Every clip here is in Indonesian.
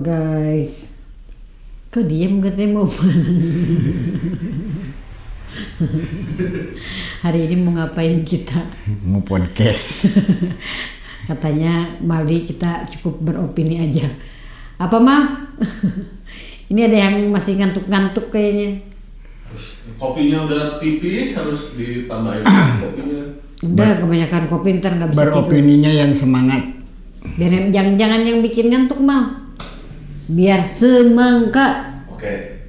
guys. Kok diem katanya mau hari ini mau ngapain kita? Mau podcast. Katanya Mali kita cukup beropini aja. Apa Mal? Ini ada yang masih ngantuk-ngantuk kayaknya. Kopinya udah tipis, harus ditambahin kopinya. Udah kebanyakan kopi ntar nggak bisa Beropininya yang semangat. Biar jangan yang bikin ngantuk Mal. Biar semangka. Oke.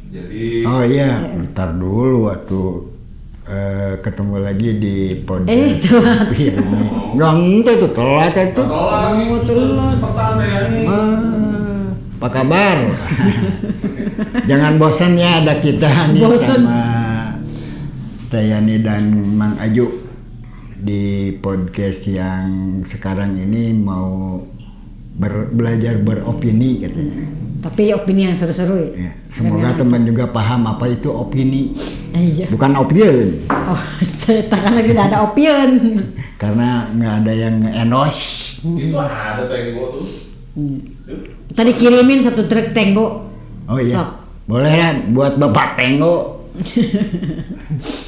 Jadi. Oh iya, ntar dulu waktu ketemu lagi di podcast. Telat. Nggak itu telat itu. Telat. Cepetan ya nih. Apa kabar? Jangan bosan ya ada kita nih sama Tayani dan Mang Aju di podcast yang sekarang ini mau belajar beropini katanya. Tapi opini yang seru-seru ya. Semoga teman juga paham apa itu opini. Iya. Bukan opinion. Oh, saya takkan lagi tidak ada opinion. Karena nggak ada yang endorse. Itu ada tenggo tuh. Tadi kirimin satu truk tenggo. Oh iya. So. Boleh lah buat Bapak Tenggo.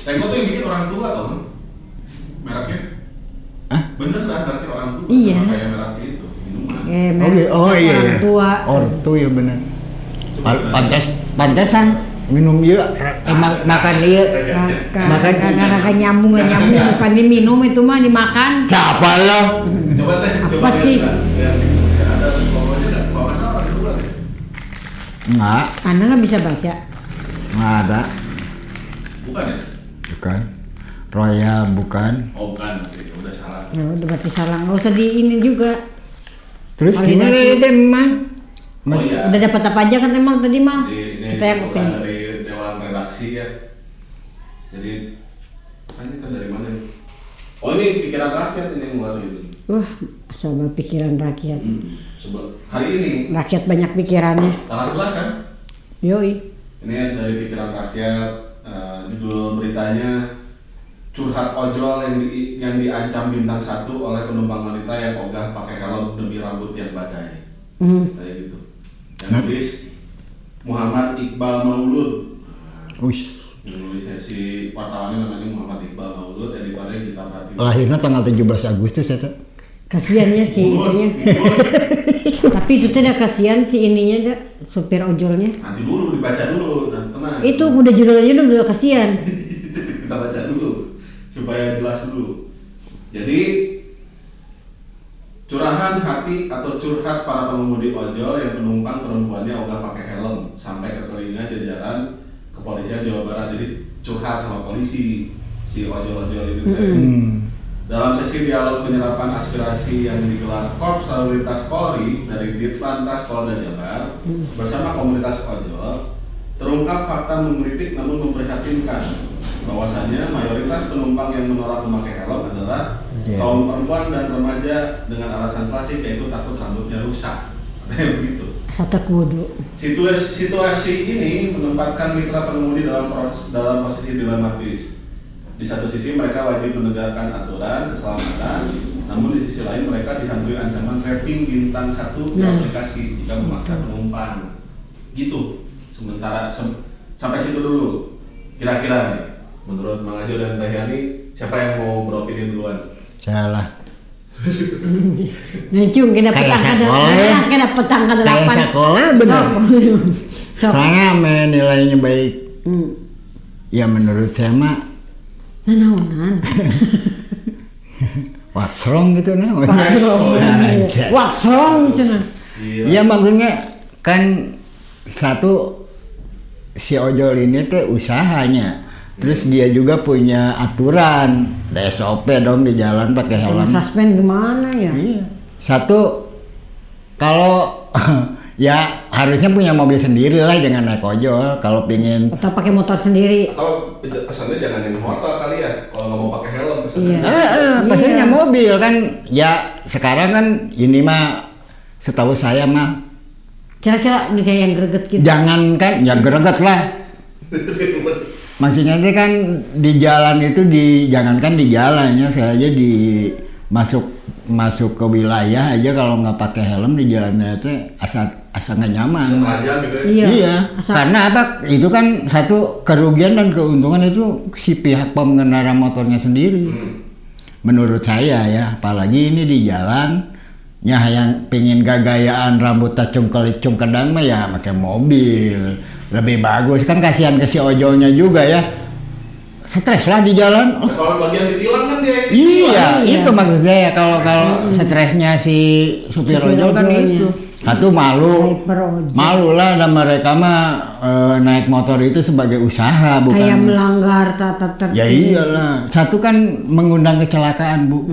Tenggo tuh yang bikin orang tua tau kan? Mereknya? Hah? Bener kan berarti orang tua? Iya. Kayak mereknya itu minuman. Oh iya. Orang tua. Ortu ya benar. Pantesan minum yuk, makan dia. Makan nyambung bukan diminum itu mah dimakan. Siapa lo? Coba teh, Apa sih? Ada bawahnya nggak? Bawahnya orang tua deh. Enggak, Anda nggak bisa baca. nggak ada. Bukan ya? Bukan. Royal bukan. Oh bukan, oke, udah salah. Ya udah berarti salah, nggak usah diinin juga. Terus gimana Validasi. itu emang? Oh iya. Udah dapat apa aja kan emang tadi mah? Ini Kita yang bukan opini. dari Dewan Redaksi ya. Jadi, kan kita dari mana nih? Oh ini pikiran rakyat ini yang ngeluarin gitu. Wah, sama pikiran rakyat. Hari ini Rakyat banyak pikirannya. tanggal 11 kan? Yoi. Ini dari pikiran rakyat, judul beritanya curhat ojol yang diancam bintang 1 oleh penumpang wanita yang ogah pakai helm demi rambut yang badai. Kayak gitu. Yang nulis Muhammad Iqbal Maulud. Ush. Yang nulisnya si wartawannya namanya Muhammad Iqbal Maulud, editornya Gita Pratiwi. Lahirnya tanggal 17 Agustus ya, Teh? Kasiannya si itunya. Tapi itu tuh udah kasihan si ininya dah, supir ojolnya. Nanti dulu dibaca dulu, dan tenang. Itu udah judulnya udah kasihan. Kita baca dulu supaya jelas dulu. Jadi curahan hati atau curhat para pengemudi ojol yang penumpang perempuannya ogah pakai helm sampai ke telinga jajaran kepolisian Jawa Barat. Jadi curhat sama polisi si ojol-ojol itu. Dalam sesi dialog penyerapan aspirasi yang digelar Korps Lalu Lintas Polri dari Ditlantas Polda Jabar bersama komunitas ojol, terungkap fakta mengkritik namun memprihatinkan bahwasannya mayoritas penumpang yang menolak memakai helm adalah kaum perempuan dan remaja dengan alasan klasik yaitu takut rambutnya rusak. Kayak begitu. Satu kudu. Situasi ini menempatkan mitra pengemudi dalam posisi dilematis. Di satu sisi mereka wajib menegakkan aturan keselamatan, namun di sisi lain mereka dihantui ancaman rating bintang 1 di aplikasi jika memaksa penumpang. Gitu. Sementara sampai situ dulu. Kira-kira nih, menurut Mang Ajo dan Teh Yani, siapa yang mau beropini duluan? Salah. Ngecung kena Kayak petang sekolah ya. kena petang ada Kayak 8. sekolah bener. Sok. Soalnya nilainya baik. Ya menurut saya mah Nanaonan. what's wrong gitu nah. What's wrong cenah. Iya maksudnya kan satu si ojol ini teh usahanya. Terus dia juga punya aturan, ada SOP dong di jalan pakai helm. Suspend gimana ya? Iya. Satu kalau ya harusnya punya mobil sendiri lah, jangan naik ojol kalau pingin. Atau pakai motor sendiri. Atau pesannya jangan yang motor kali ya, kalau nggak mau pakai helm pesannya. Pesannya mobil kan. Ya sekarang kan ini mah setahu saya mah. Kira-kira ini kayak yang greget gitu. Jangan kan, ya greget lah. Maksudnya itu kan di jalan itu jangankan di jalannya, saya aja di masuk ke wilayah aja kalau nggak pakai helm di jalannya itu asa nggak nyaman. Sengaja gitu ya. Iya. Karena apa? Itu kan satu kerugian dan keuntungan itu si pihak pengendara motornya sendiri. Menurut saya ya, apalagi ini di jalan, ya yang pengen gagayaan rambut cungkel kedang mah ya pakai mobil lebih bagus kan, kasihan ke si ojolnya juga ya. Stres lah di jalan. Kalau bagian ditilang kan dia. Iya, itu maksud saya kalau stresnya si supir ojol kan itu. Satu malu lah, dan mereka mah naik motor itu sebagai usaha bukan kayak melanggar tata tertib. Ya iyalah, satu kan mengundang kecelakaan Bu.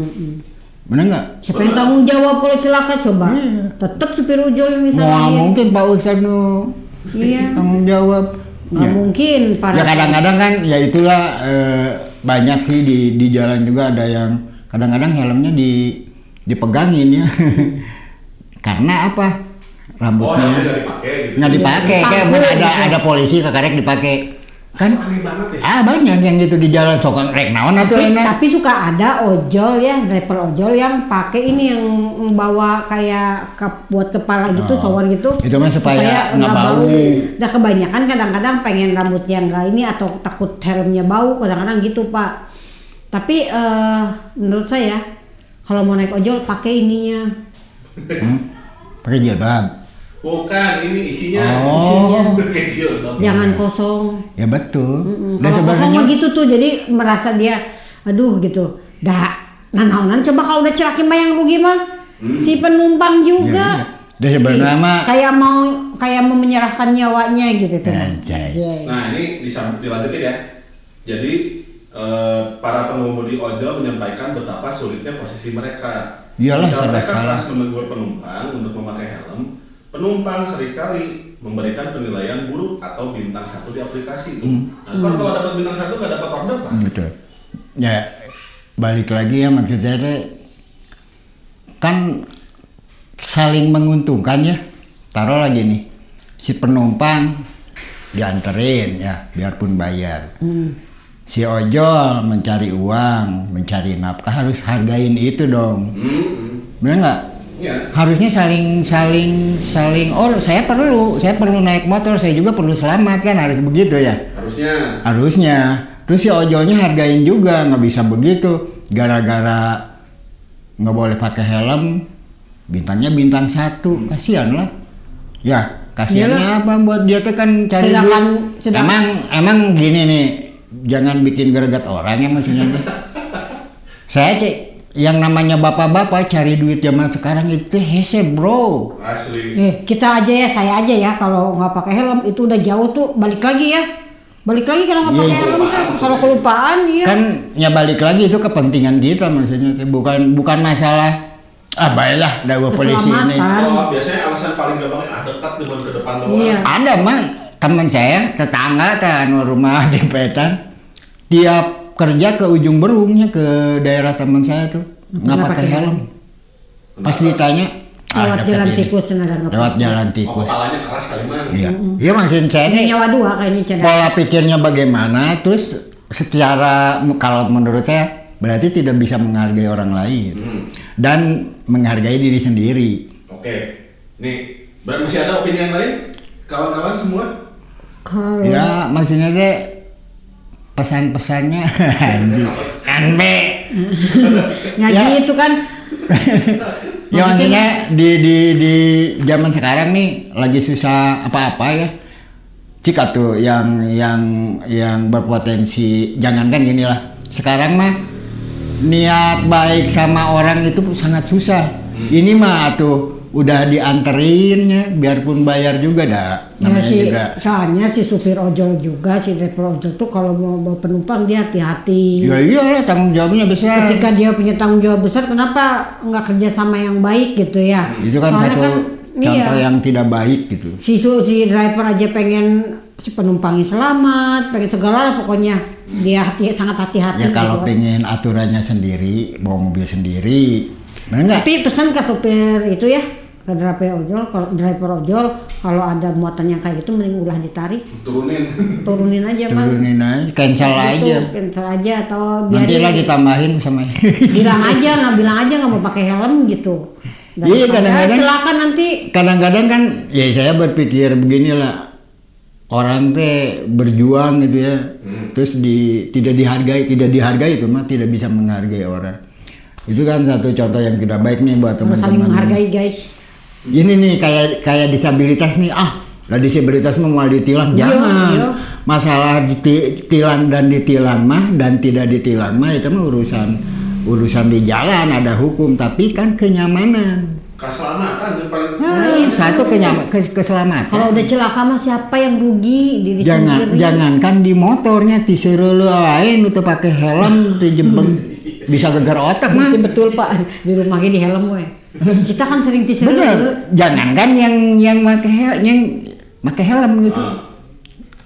Bener nggak? Siapa yang tanggung jawab kalau celaka coba? Tetap supir ojol yang Mau mungkin Pak Ustadz nu tanggung jawab. Nggak mungkin Ya kadang-kadang kan ya itulah banyak sih di jalan juga ada yang kadang-kadang helmnya dipegangin ya. Karena apa? Rambutnya nggak dipakai gitu. Kayak ada polisi kekarek dipakai kan banyak yang gitu di jalan sok rek naon atuh enak. Tapi suka ada ojol ya, driver ojol yang pakai ini yang bawa kayak buat kepala gitu, shower gitu. Itu mah supaya nggak bau. Nah kebanyakan kadang-kadang pengen rambutnya nggak ini atau takut helmnya bau, kadang-kadang gitu Pak. Tapi menurut saya kalau mau naik ojol pakai ininya. Pakai jilbab. Bukan, ini isinya. Kecil. Jangan kosong. Ya betul. Kalau kosong mah gitu tuh, jadi merasa dia, aduh gitu. Naonan coba kalau udah celaka mah yang rugi mah si penumpang juga. Dia sebenarnya mah kayak mau menyerahkan nyawanya gitu tuh. Nah ini dilanjutin ya. Jadi para pengemudi ojol menyampaikan betapa sulitnya posisi mereka. Iyalah, jika mereka salah. keras menegur penumpang untuk memakai helm, penumpang seringkali memberikan penilaian buruk atau bintang 1 di aplikasi itu. Nah, kalau dapat bintang 1 nggak dapat order Pak? Betul. Ya balik lagi ya, maksudnya kan saling menguntungkan ya. Taruh lagi nih, si penumpang dianterin ya, biarpun bayar. Si ojol mencari uang, mencari nafkah, harus hargain itu dong. Bener nggak? Ya. Harusnya saling. Oh, saya perlu naik motor, saya juga perlu selamat kan, harus begitu ya. Harusnya. Terus si ojolnya hargain juga, nggak bisa begitu. Gara-gara nggak boleh pakai helm, bintangnya bintang 1, kasihan lah. Ya, kasihannya apa buat dia tuh kan cari duit. Emang gini nih. Jangan bikin greget orang ya maksudnya. Saya yang namanya bapak-bapak cari duit zaman sekarang itu hese bro. Asli. Kita aja ya, saya aja ya kalau nggak pakai helm itu udah jauh tuh, balik lagi kalau nggak pakai helm kan, kalau kelupaan ya. Kan ya balik lagi itu kepentingan kita maksudnya, bukan masalah baiklah dawa polisi ini. Biasanya alasan paling gampang dekat dengan ke depan doang. Iya. Ada mah teman saya tetangga kan rumah dempetan, tiap kerja ke ujung berungnya ke daerah teman saya tuh nggak pakai helm. Pas ditanya lewat jalan tikus lewat jalan tikus. Kepalanya keras kali mah. Iya maksud saya ini nyawa 2 kayaknya. Pola pikirnya bagaimana, terus secara kalau menurut saya berarti tidak bisa menghargai orang lain dan menghargai diri sendiri. Oke, nih masih ada opini yang lain kawan-kawan semua? Ya maksudnya deh pesan-pesannya kan gitu kan. Ya maksudnya di zaman sekarang nih lagi susah apa-apa ya. Cika tuh yang berpotensi, jangankan gini lah. Sekarang mah niat baik sama orang itu sangat susah. Ini mah tuh udah dianterinnya, biarpun bayar juga juga. Soalnya si supir ojol juga, si driver ojol tuh kalau mau bawa penumpang dia hati-hati. Ya iyalah, tanggung jawabnya besar. Ketika dia punya tanggung jawab besar, kenapa nggak kerja sama yang baik gitu ya? Itu kan soalnya satu contoh yang tidak baik gitu. Si driver aja pengen si penumpangnya selamat, pengen segala lah pokoknya. Dia sangat hati-hati. Ya kalau gitu pengen aturannya sendiri, bawa mobil sendiri, bener nggak? Tapi pesan ke supir itu ya, ke driver ojol kalau ada muatan yang kayak gitu mending ulah ditarik, turunin aja Mang. Turunin aja, cancel Gitu, aja. cancel aja atau Nanti lah biarin. ditambahin sama. bilang aja nggak mau pakai helm gitu. Iya, Daripada kadang-kadang- kecelakaan nanti. Kadang-kadang kan ya saya berpikir beginilah, orang teh berjuang gitu ya, terus tidak dihargai itu mah tidak bisa menghargai orang. Itu kan satu contoh yang tidak baik nih buat Harus teman-teman. saling menghargai guys. Ini nih kayak disabilitas nih, lah disabilitas mau ditilang, Iya, jangan. iya. Masalah ditilang dan ditilang mah dan tidak ditilang mah itu mah urusan di jalan, ada hukum, tapi kan kenyamanan. Keselamatan yang paling Satu keselamatan. Kalau udah celaka mah siapa yang rugi? Diri sendiri. Jangankan di motornya tisereuleu lain itu pakai helm dijebeng bisa geger otak mah. Betul Pak, di rumah di helm we. Kita kan sering tiser. Bener. Jangankan yang pakai helm gitu.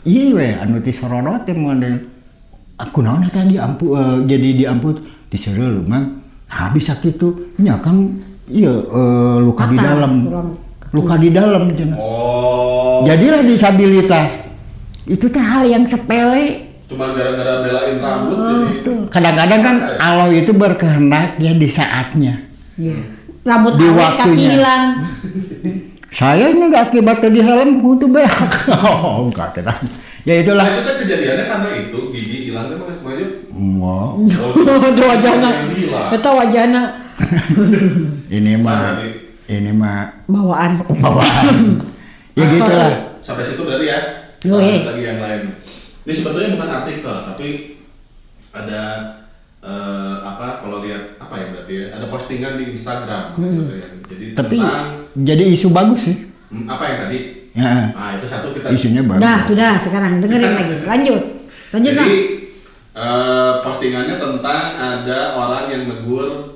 Iya we anu tiserodot teh model. Aku naon tadi jadi diamput tisereuleu mah. Nah bisa kitu nya kan iya luka di dalam. Luka di dalam cenah. Oh. Jadilah disabilitas. Itu teh hal yang sepele. Cuman gara-gara belain rambut jadi. Kadang-kadang kan Allah itu berkehendaknya di saatnya. Iya. Rambut Di awet, kaki waktunya. hilang. Saya ini nggak akibatnya di helm, itu beak. Oh, enggak kira. Ya itulah. Nah, itu kan kejadiannya karena itu gigi hilang kan makanya. Wow. Itu wajahna. Itu wajahna Ini mah bawaan. ya gitulah. Sampai situ berarti ya. Oke. Lagi yang lain. Ini sebetulnya bukan artikel tapi ada kalau lihat apa ya berarti ya ada postingan di Instagram gitu ya. Jadi Tapi tentang jadi isu bagus sih. apa yang tadi? Ya, Nah itu satu kita. isunya bagus. Udah sekarang dengerin lagi. Lanjut Bang. Jadi postingannya tentang ada orang yang negur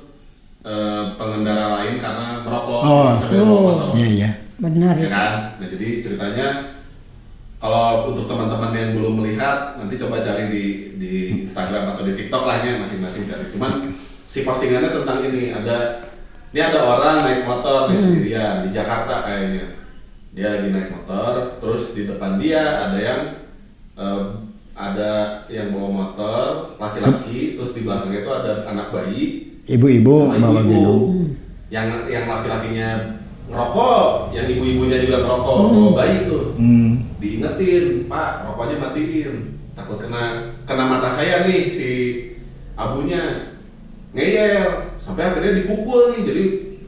pengendara lain karena merokok. Sambil merokok. Iya. Benar Ya ya. kan? Nah jadi ceritanya kalau untuk teman-teman yang belum melihat nanti coba cari di Instagram atau di TikTok lah ya masing-masing cari. Cuman si postingannya tentang ini ada orang naik motor di sendirian di Jakarta kayaknya. Dia lagi naik motor, terus di depan dia ada yang bawa motor laki-laki, terus di belakangnya itu ada anak bayi. Ibu-ibu sama bawa ibu-ibu. gendong. Yang laki-lakinya ngerokok, yang ibu-ibunya juga ngerokok, bawa bayi tuh. Diingetin, Pak, rokoknya matiin. Takut kena mata saya nih si abunya. Ngeyel, sampai akhirnya dipukul nih. Jadi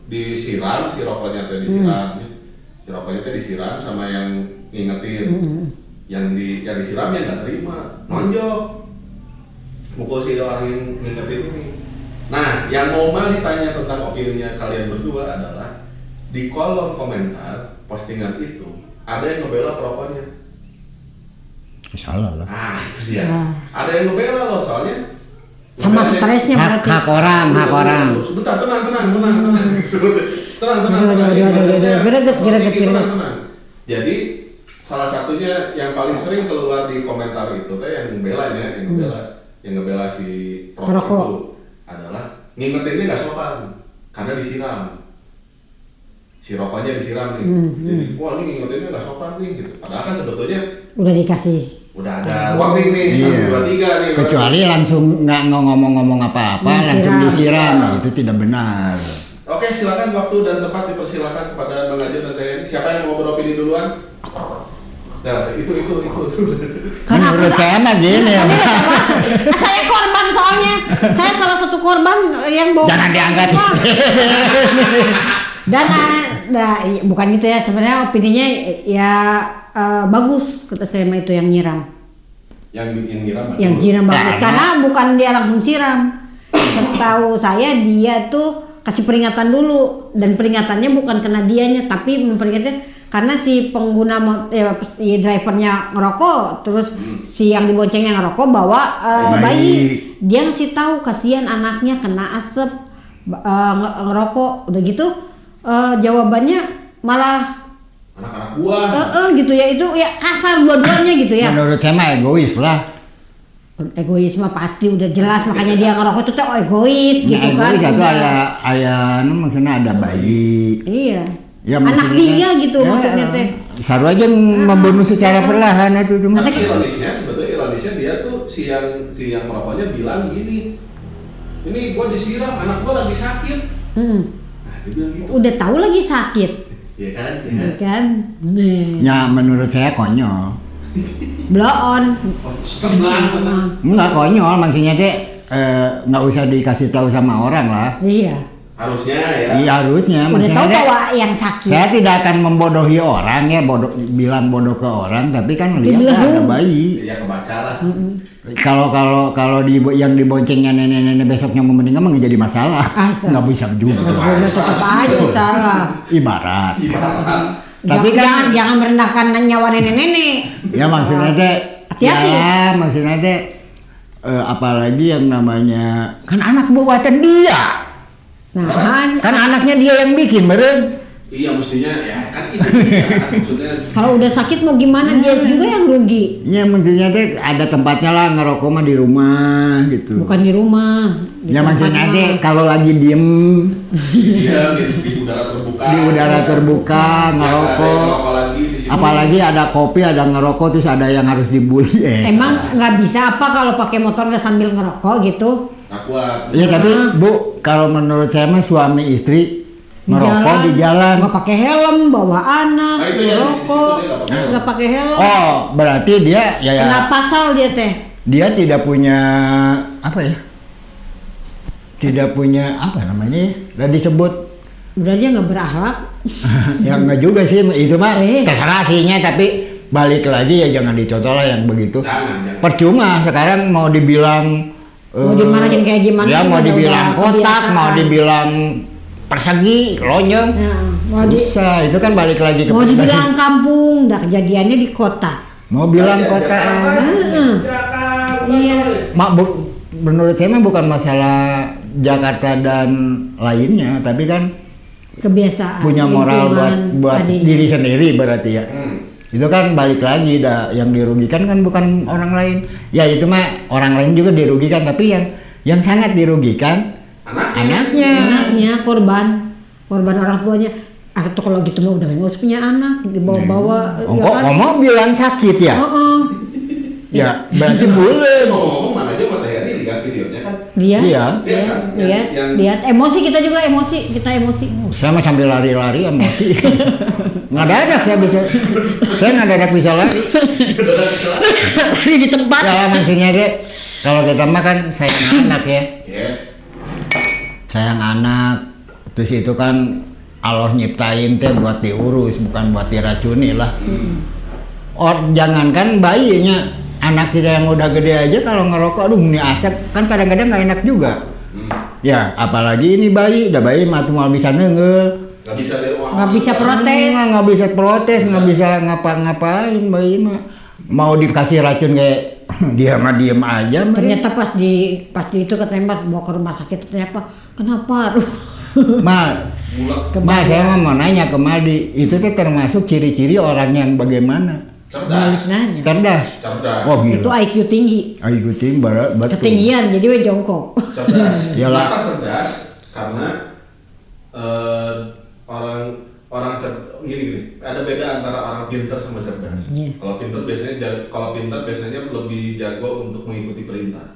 disiram si rokoknya teh disiram. Si rokoknya teh disiram sama yang ngingetin. Yang disiramnya nggak terima, nonjok. Mukul si orang yang ngingetin ini. Nah, yang mau ditanya tentang opininya kalian berdua adalah di kolom komentar postingan itu ada yang ngebela perokoknya. Salah lah. Itu dia. Ada yang ngebela loh soalnya. Sama stresnya berarti. Hak orang. Sebentar, tenang. Gereget. Jadi salah satunya yang paling sering keluar di komentar itu teh yang ngebela si perokok itu adalah ngingetinnya nggak sopan karena disiram. Si rokoknya disiram nih. Jadi wah ini ngingetinnya nggak sopan nih gitu. Padahal kan sebetulnya Udah dikasih. udah ada warning nih, 1, 2, 3 nih. Kecuali langsung nggak ngomong-ngomong apa-apa, langsung disiram, itu tidak benar. Oke, silakan waktu dan tempat dipersilakan kepada Bang Ajeng dan Teh. Siapa yang mau beropini duluan? Nah, itu. Menurut saya mah gini ya. Saya korban soalnya. Saya salah satu korban yang bawa. Jangan diangkat. Dan bukan gitu ya, sebenarnya opininya ya bagus kata saya mah itu yang nyiram. Yang nyiram bagus karena bukan dia langsung siram. Setahu saya dia tuh kasih peringatan dulu dan peringatannya bukan kena dianya tapi memperingatkan karena si pengguna drivernya ngerokok terus si yang diboncengnya ngerokok bawa bayi. Dia ngasih tahu kasihan anaknya kena asap ngerokok udah gitu jawabannya malah anak-anak gua gitu ya itu ya kasar dua-duanya gitu ya. Menurut saya mah egois lah. Egois mah pasti udah jelas makanya dia ngerokok itu tuh egois gitu kan. Egois itu maksudnya ada bayi. Iya. Ya, anak dia gitu ya, maksudnya teh. Saru aja membunuh secara perlahan itu cuma. Tapi ironisnya dia tuh si yang merokoknya bilang gini, ini gua disiram, anak gua lagi sakit. Nah, dia bilang gitu. Udah tahu lagi sakit. Iya kan? Iya kan? Nih. Ya menurut saya konyol. Blow on. Enggak konyol, maksudnya teh nggak usah dikasih tahu sama orang lah. Iya. Harusnya ya. Iya harusnya. Udah tahu bahwa yang sakit. Saya tidak akan membodohi orang ya, bilang bodoh ke orang, tapi kan lihat ada bayi. Ya kebaca lah. Kalau yang diboncengnya nenek-nenek besoknya mau meninggal mah nggak jadi masalah. Nggak bisa juga. Tetap aja salah. Ibarat. Tapi kan jangan merendahkan nyawa nenek-nenek. Ya maksudnya teh. Hati-hati. Ya maksudnya teh. Apalagi yang namanya kan anak buatan dia. Nah, kan anaknya dia yang bikin, beren. Iya mestinya ya kan itu kan maksudnya. Kalau udah sakit mau gimana dia juga yang rugi. Iya maksudnya teh ada tempatnya lah ngerokok mah di rumah gitu. Bukan di rumah. Ya maksudnya teh kalau lagi diem. Iya di udara terbuka. Di udara terbuka ngerokok. Apalagi ada kopi, ada ngerokok, terus ada yang harus dibully. Emang nggak bisa apa kalau pakai motor nggak sambil ngerokok gitu? Iya tapi Bu, kalau menurut saya mah suami istri merokok di jalan. Nggak pakai helm, bawa anak, ngerokok, nggak pakai helm. Oh, berarti dia ya. Kena pasal dia teh. Dia tidak punya apa ya? Tidak punya apa namanya ya? Udah disebut. Udah dia nggak berakhlak. Ya enggak juga sih, itu mah terserah sihnya, tapi balik lagi ya jangan dicontoh lah yang begitu. Jangan. Percuma sekarang mau dibilang mau dimarahin kayak gimana? Ya mau dibilang kotak, mau dibilang persegi, lonjong. Ya, bisa, itu kan balik lagi ke. Mau dibilang kampung, dah kejadiannya di kota. Mau bilang kota. Iya. Menurut saya mah bukan masalah Jakarta dan lainnya, tapi kan kebiasaan. Punya moral buat diri sendiri berarti ya. Itu kan balik lagi yang dirugikan kan bukan orang lain. Ya itu mah orang lain juga dirugikan, tapi yang sangat dirugikan anaknya korban orang tuanya. Atau kalau gitu mah udah nggak usah punya anak, dibawa-bawa. Ngomong bilang sakit ya. Ya berarti boleh. Ngomong mana aja Mata Yani lihat videonya kan. Lihat emosi kita juga emosi. Saya mah sambil lari-lari emosi. Ngadadak saya ngadadak bisa lari. Di tempat. Ya maksudnya deh, kalau kita mah kan sayang anak ya. Yes. Sayang anak, terus itu kan Allah nyiptain teh buat diurus, bukan buat diracuni lah. Jangankan bayinya, anak kita yang udah gede aja kalau ngerokok, aduh ini asap, kan kadang-kadang nggak enak juga. Ya apalagi ini bayi, udah bayi mah mau bisa nenggel. Nggak bisa protes, nggak bisa ngapa-ngapain bayi mah. Mau dikasih racun kayak dia mah diem aja. Ternyata pas di itu ketembak bawa ke rumah sakit ternyata kenapa? Saya mau nanya ke Maldi, itu tuh termasuk ciri-ciri orang yang bagaimana? Cerdas. Oh gila. Itu IQ tinggi. IQ tinggi betul. Ketinggian jadi we jongkok. Cerdas. Kenapa cerdas? Karena orang gini ada beda antara orang pintar sama cerdas. Kalau pintar biasanya lebih jago untuk mengikuti perintah.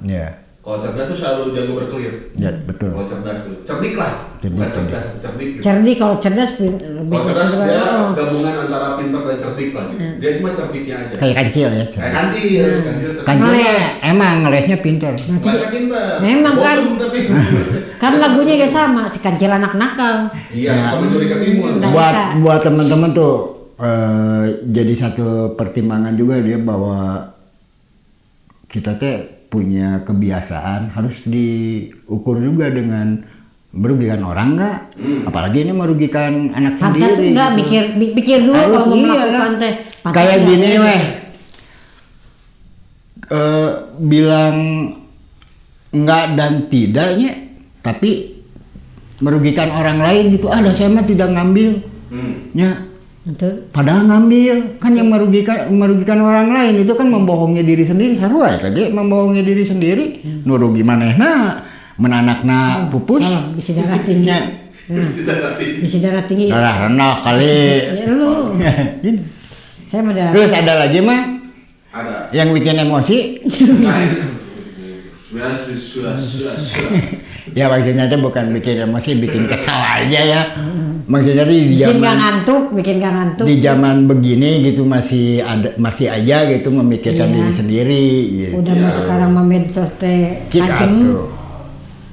Kalau cerdas tuh selalu jago berkelir. Ya betul. Kalau cerdas tuh cerdik lah. Bukan cerdas, cerdik. Gitu. Cerdik kalau cerdas. Kalau cerdas dia gabungan antara pintar dan cerdik lah. Gitu. Dia cuma cerdiknya aja. Kayak kancil ya. Kayak kancil. Kancil emang ngelesnya pintar. Ngelesnya pintar. Memang kan. Kan lagunya gak sama, si kancil anak nakal. Iya, kamu mencuri ketimun. Buat teman-teman tuh jadi satu pertimbangan juga dia bahwa kita teh punya kebiasaan harus diukur juga dengan merugikan orang nggak, apalagi ini merugikan anak sendiri. Pantas enggak gitu. pikir dulu harus kalau mau melakukan teh. Kayak gini weh, bilang enggak dan tidaknya, tapi merugikan orang lain gitu. Saya mah tidak ngambil, ya. Padahal ngambil kan yang merugikan orang lain itu kan membohongi diri sendiri. Sarua tadi membohongi diri sendiri. Nurugi manehna menanakna pupus. Bisa darah tinggi. Bisa darah tinggi. Darah rendah kali. Ya lu. Ini. Saya mau darah. Terus ada lagi mah? Ada. Yang bikin emosi? Ya maksudnya itu bukan bikin emosi, bikin kesal aja ya. Maksudnya di bikin zaman gak ngantuk. Di zaman begini gitu masih aja gitu memikirkan diri sendiri. Gitu. Udah mah sekarang mah medsos teh tajam.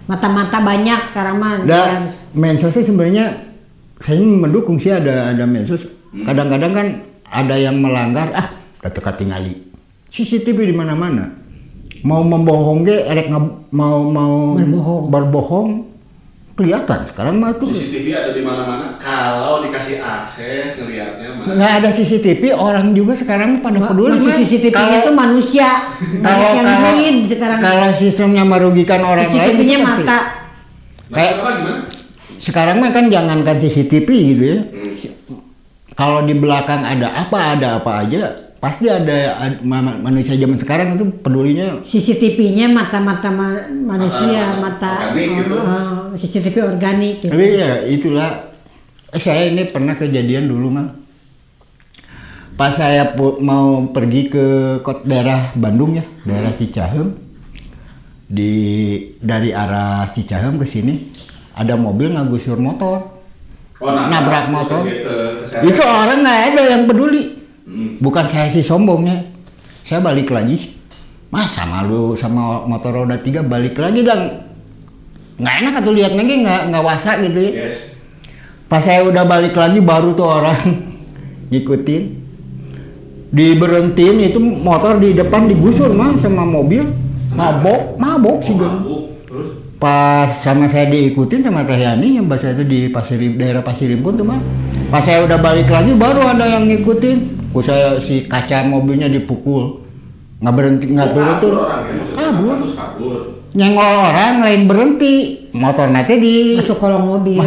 Mata-mata banyak sekarang mah. Nah, medsos sih sebenarnya saya mendukung sih ada medsos. Kadang-kadang kan ada yang melanggar, ketika tingali CCTV di mana-mana. Mau membohong ge, mau berbohong kelihatan sekarang mah tuh. CCTV ada di mana-mana. Kalau dikasih akses ngelihatnya mah. Nggak ada CCTV, orang juga sekarang pada peduli. CCTV itu manusia. Banyak yang dibulin sekarang. Kalau sistemnya merugikan orang lain. CCTV-nya mata. Kayak gimana? Sekarang mah kan jangankan CCTV gitu ya. Kalau di belakang ada apa aja. Pasti ada manusia zaman sekarang itu pedulinya. CCTV-nya mata-mata manusia, mata organik gitu. CCTV organik gitu. Tapi ya itulah, saya ini pernah kejadian dulu mah. Pas saya mau pergi ke daerah Bandung ya, daerah Cicahem. Dari arah Cicahem ke sini ada mobil ngagusur motor. Nabrak motor. Itu orang nggak ada yang peduli. Bukan saya sih sombongnya, saya balik lagi. Masa malu sama motor roda 3 balik lagi dan nggak enak atau lihat lagi nggak wasa gitu ya. Yes. Pas saya udah balik lagi baru tuh orang ngikutin, diberhentiin itu motor di depan digusur mah sama mobil, mabok sih dong. Pas sama saya diikutin sama Teh Yani yang bahasa itu di daerah Pasirimpun tuh mah. Pas saya udah balik lagi baru ada yang ngikutin. Saya si kaca mobilnya dipukul, nggak berhenti, nggak turun. Kabur. Nyenggol orang lain berhenti, motor nanti masuk kolong mobil.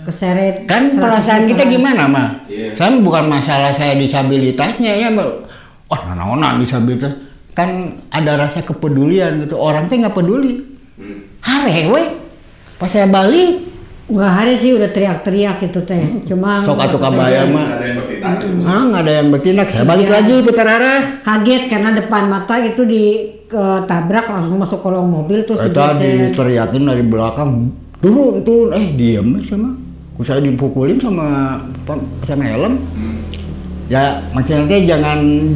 Keseret. Kan perasaan kita gimana mah? Yeah. Saya bukan masalah saya disabilitasnya ya, nana disabilitas. Kan ada rasa kepedulian gitu. Orang tuh nggak peduli. Harewe. Pas saya balik. Nggak hari sih udah teriak-teriak gitu teh. Cuma sok atuh kabaya mah. Nggak ada yang bertindak. Saya balik lagi putar arah. Kaget karena depan mata itu ditabrak langsung masuk kolong mobil terus diteriakin dari belakang. Turun, diem sama. Saya dipukulin sama helm. Ya maksudnya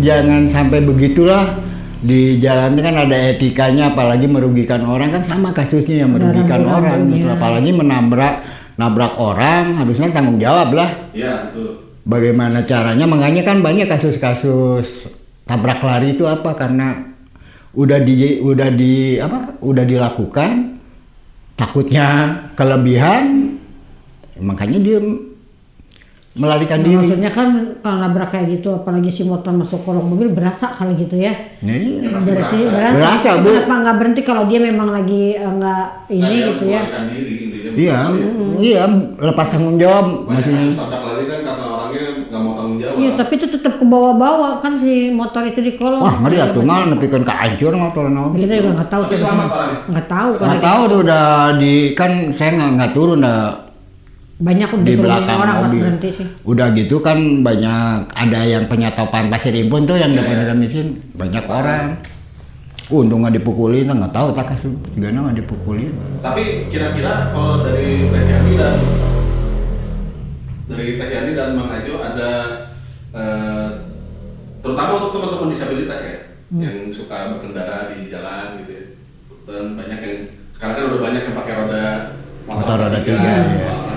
jangan sampai begitulah. Di jalan kan ada etikanya, apalagi merugikan orang kan sama kasusnya yang merugikan orang gitu. Apalagi nabrak orang harusnya tanggung jawab lah. Iya, betul. Bagaimana caranya? Makanya kan banyak kasus-kasus tabrak lari itu apa karena udah dilakukan, takutnya kelebihan, makanya dia melarikan diri. Maksudnya kan kalau nabrak kayak gitu, apalagi si motor masuk kolong mobil berasa kali gitu ya. Berasa. Bu. Kenapa nggak berhenti kalau dia memang lagi nggak ini gitu ya? Iya, lepas tanggung jawab. Maksudnya nabrak lari kan karena orangnya nggak mau tanggung jawab. Iya, tapi itu tetap ke bawah-bawah kan si motor itu di kolong. Wah, ngeri atuh mal nepikeun ka hancur motor naon. Kita juga nggak tahu. Tapi selamat orangnya. Nggak tahu. Nggak tahu tuh udah kan saya nggak turun dah. Banyak udah di belakang orang mobil. Pas berhenti sih. Udah gitu kan banyak ada yang penyetopan Pasirimpun tuh yang depan mesin banyak orang. Untung nggak dipukulin, nggak tahu tak kasus gimana nggak dipukulin. Tapi kira-kira kalau dari Teh Yani dan Mang Ajo ada terutama untuk teman-teman disabilitas ya yang suka berkendara di jalan gitu ya. Dan banyak yang sekarang kan udah banyak yang pakai motor roda 3.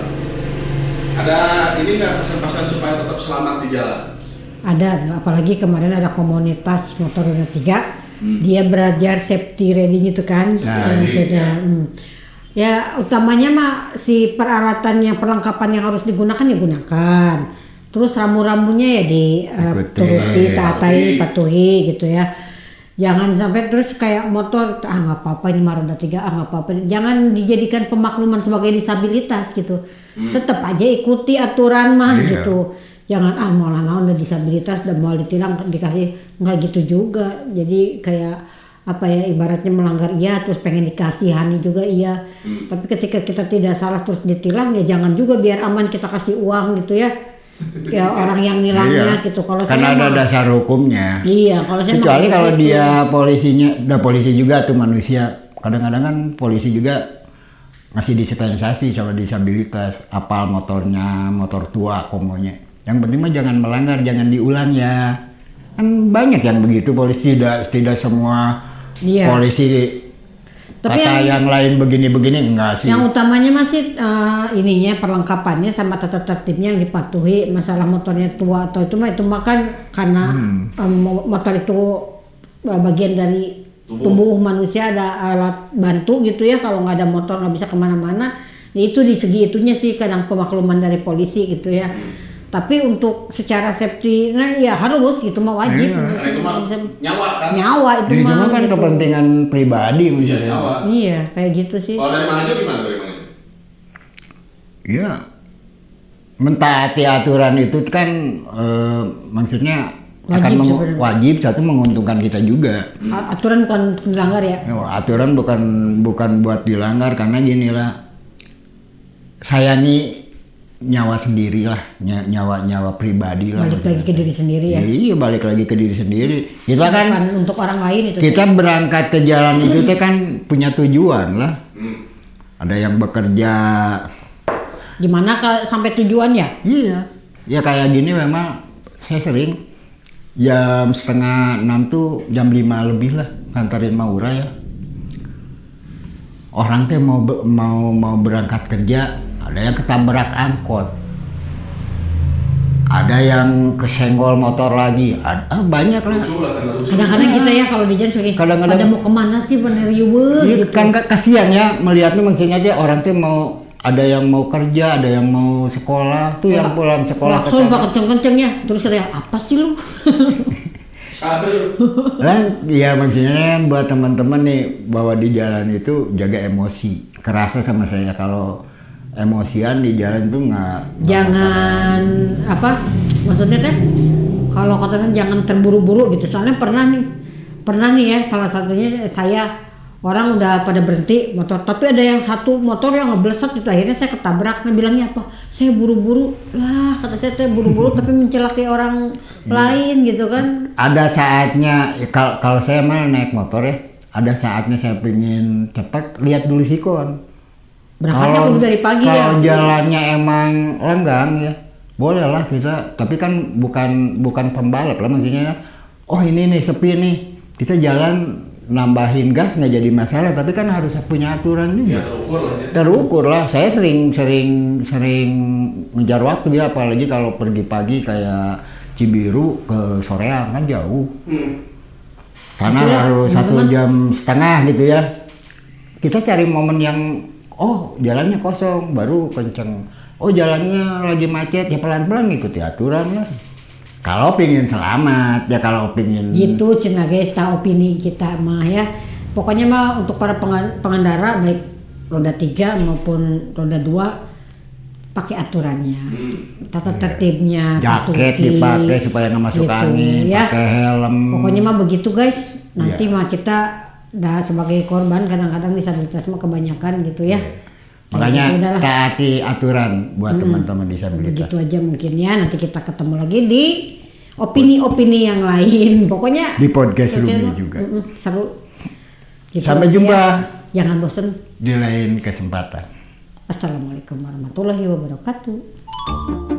Ada ini nggak pesan-pesan supaya tetap selamat di jalan? Ada, apalagi kemarin ada komunitas motor roda 3, dia belajar safety ready gitu kan. Maksudnya, ya utamanya mah si peralatannya, perlengkapan yang harus digunakan ya gunakan. Terus rambu-rambunya ya dituruti, taatai, patuhi gitu ya. Jangan sampai terus kayak motor, nggak apa-apa ini mah roda 3, nggak apa-apa. Jangan dijadikan pemakluman sebagai disabilitas gitu. Tetap aja ikuti aturan mah gitu. Jangan malah naon udah disabilitas dan mau ditilang dikasih, nggak gitu juga. Jadi kayak apa ya, ibaratnya melanggar iya, terus pengen dikasihani juga iya. Tapi ketika kita tidak salah terus ditilang, ya jangan juga, biar aman kita kasih uang gitu ya. Ya orang yang nilangnya gitu. Kalau karena saya ada dasar hukumnya. Iya, kalau saya Kecuali mah kalau gitu. dia polisinya, udah polisi juga tuh manusia. Kadang-kadang kan polisi juga masih dispensasi sama disabilitas, apal motornya, motor tua komonya. Yang penting mah jangan melanggar, jangan diulang ya. Kan banyak yang begitu, polisi tidak semua polisi. Tapi kata yang lain begini-begini enggak sih. Yang utamanya masih ininya, perlengkapannya sama tata tertibnya yang dipatuhi. Masalah motornya tua atau itu mah kan karena motor itu bagian dari tubuh manusia, ada alat bantu gitu ya. Kalau nggak ada motor nggak bisa kemana-mana. Ya itu di segi itunya sih kadang pemakluman dari polisi gitu ya. Tapi untuk secara safety, nah ya harus gitu mah wajib. Karena itu mah nyawa kan. Nyawa itu Itu mah. kan gitu. kepentingan pribadi Iya, maksudnya. nyawa. Iya kayak gitu sih. Kalau dari Mang Ajo gimana dari Mang Ajo? Ya, mentaati aturan itu kan maksudnya Wajib akan sebenarnya. wajib, satu menguntungkan kita juga. Aturan bukan dilanggar ya. Aturan bukan buat dilanggar, karena gini lah, sayangi nyawa sendiri lah, nyawa pribadi lah. Balik lagi ke diri sendiri ya. Iya, balik lagi ke diri sendiri. Kita kan Bukan untuk orang lain itu. kita berangkat ke jalan itu teh kan punya tujuan lah. Ada yang bekerja. Gimana sampai tujuannya? Iya, ya kayak gini memang saya sering jam 5:30 tuh jam 5 lebih lah nganterin Maura ya. Orang teh mau berangkat kerja, ada yang ketabrak angkot, ada yang kesenggol motor lagi, ada banyak lah. Kadang-kadang kita ya kalau di jalan sebagai Kadang-kadang- pada mau kemana sih bener riuh Iya, gitu. kan kasihan ya melihatnya, maksudnya aja orang teh mau, ada yang mau kerja, ada yang mau sekolah, tuh yang pulang sekolah Klakson pak kenceng-kencengnya, terus katanya apa sih lu? Lah, ya maksudnya kan buat teman-teman nih, bahwa di jalan itu jaga emosi. Kerasa sama saya kalau emosian di jalan tuh nggak. Jangan apa? Maksudnya teh kalau katanya jangan terburu-buru gitu. Soalnya pernah nih ya, salah satunya saya, orang udah pada berhenti motor, tapi ada yang satu motor yang ngebleset gitu, akhirnya saya ketabrak. Nah bilangnya apa? Saya buru-buru lah, kata saya teh buru-buru tapi mencelakai orang lain gitu kan. Ada saatnya kalau saya malah naik motor ya, ada saatnya saya pengen cepat, lihat dulu sikon. Berangkatnya kudu dari pagi ya. Kalau jalannya emang lenggang ya, boleh lah kita. Tapi kan bukan pembalap lah, maksudnya. Oh ini nih sepi nih, kita jalan nambahin gas nggak jadi masalah. Tapi kan harus punya aturan juga. Ya terukur lah ya. Terukur lah. Saya sering ngejar waktu ya, apalagi kalau pergi pagi kayak Cibiru ke Soreang kan jauh. Karena Itulah, harus 1,5 jam gitu ya. Kita cari momen yang jalannya kosong baru kenceng. Jalannya lagi macet ya pelan-pelan ikuti aturan lah. Kalau pingin selamat ya, kalau pingin Gitu cina guys, tahu opini kita mah ya. Pokoknya mah untuk para pengendara baik roda 3 maupun roda 2 pakai aturannya. Tata tertibnya, jaket patuhi, dipakai supaya nggak masuk gitu, angin, ya. pakai helm. Pokoknya mah begitu guys. Nanti Iya. mah kita sebagai korban kadang-kadang disabilitas mah kebanyakan gitu ya. Makanya Jadi, udahlah. taati aturan buat teman-teman disabilitas. Begitu aja mungkin ya. Nanti kita ketemu lagi di opini-opini yang lain. Pokoknya Di podcast oke, Rumi Mak. juga. Seru. Gitu Sampai aja jumpa. ya. Jangan bosan. Di lain kesempatan. Assalamualaikum warahmatullahi wabarakatuh.